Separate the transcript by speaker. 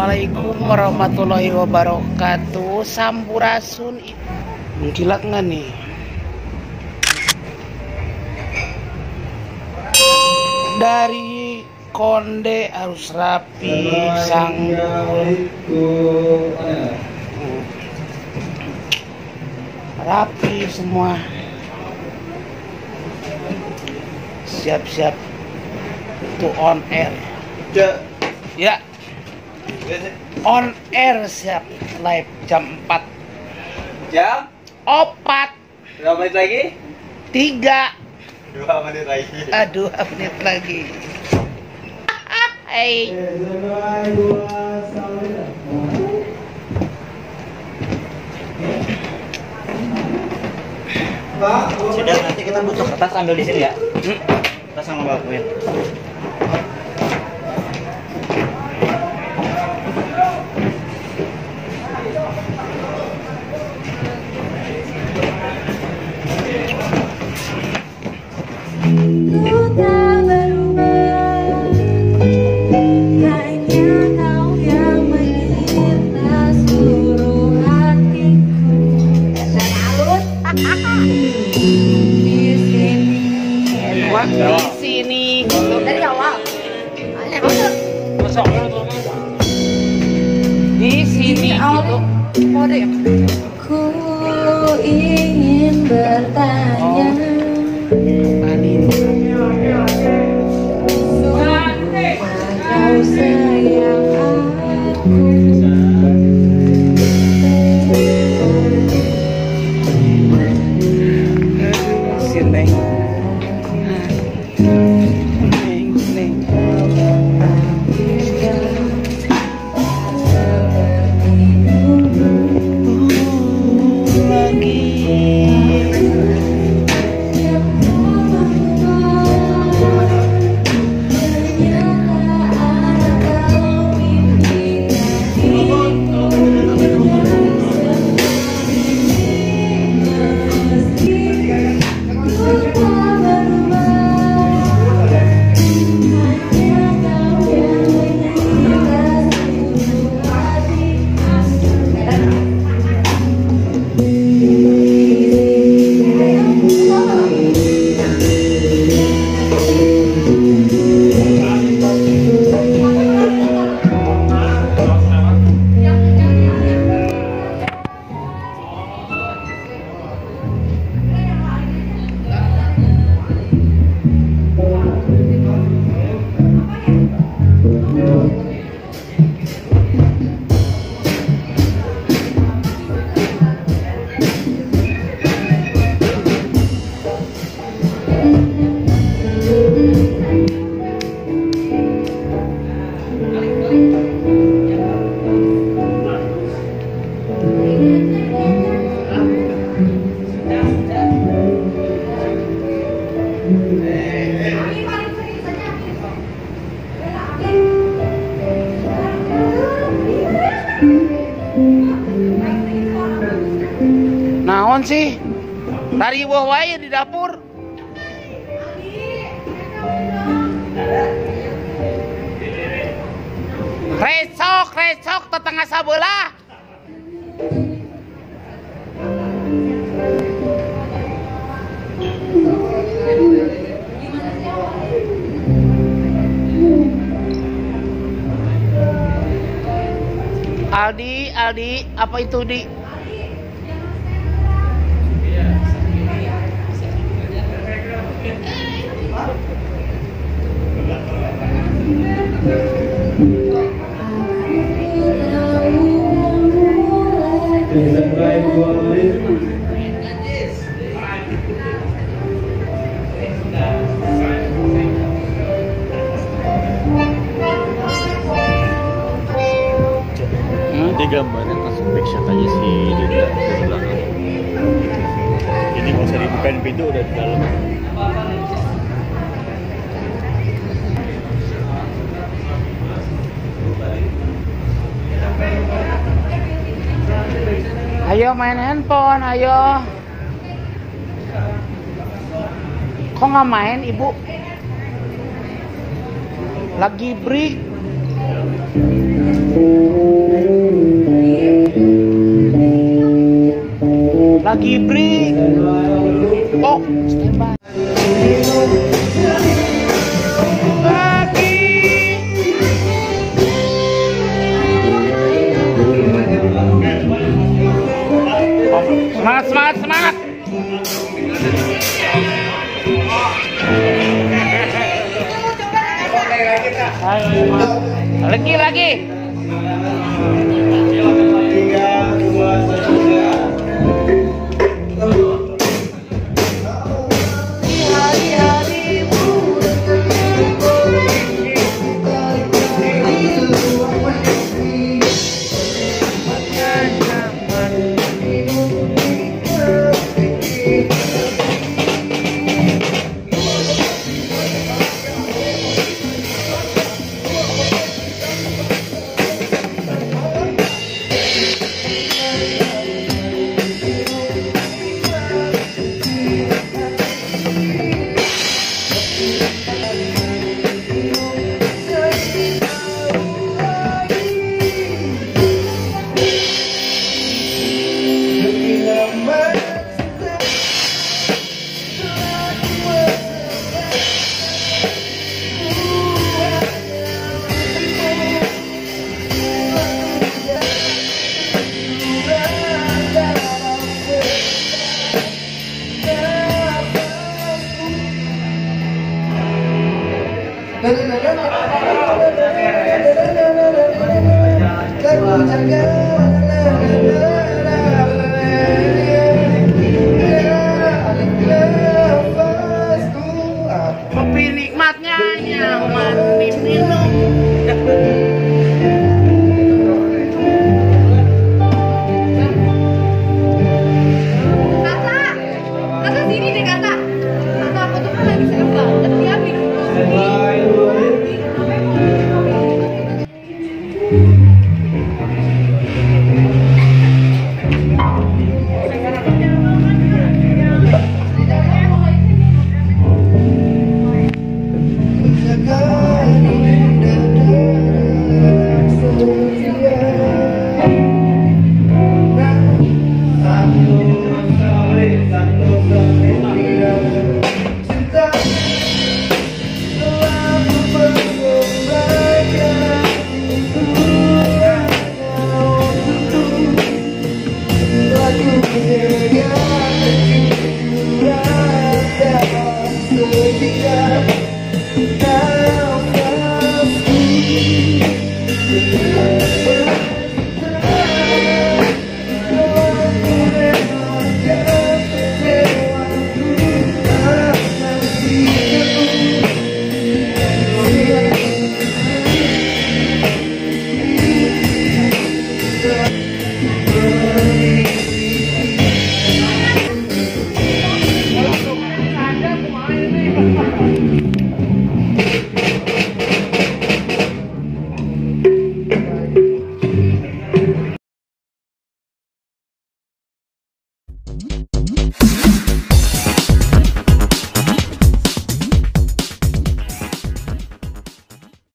Speaker 1: Assalamualaikum warahmatullahi wabarakatuh. Sampurasun. Mengkilat nggak nih? Dari konde harus rapi, sanggul rapi semua. Siap-siap to on air. Ya. On air, siap live jam 4.
Speaker 2: Jam
Speaker 1: 4.
Speaker 2: berapa menit lagi?
Speaker 1: 3.
Speaker 2: 2 menit lagi.
Speaker 1: 2 menit lagi. Hai.
Speaker 2: Sudah, nanti kita butuh kertas, ambil di sini ya. Kertas sama bakuin.
Speaker 1: Di sini
Speaker 3: dari awal.
Speaker 1: Di sini gitu.
Speaker 3: Kode ya? Ku ingin bertanya. Kau sayang aku.
Speaker 1: Sini. Naon sih? Tari buah wae di dapur. Recok tetangga sabelah. Aldi, apa itu Di?
Speaker 4: Dia gambarnya langsung backshot aja si Dinda dari belakang. Jadi nggak usah dibukain pintu, udah di dalam.
Speaker 1: Ayo main handphone, ayo. Kok nggak main, Ibu? Lagi break. Lagi break. Oh, standby. Lagi. Semangat, semangat, semangat. Lagi, lagi. Kopi nikmatnya nyaman diminum.
Speaker 3: Kata, kata sini deh kata. Kata aku tuh kan lagi seneng banget dia minum kopi.
Speaker 5: Burning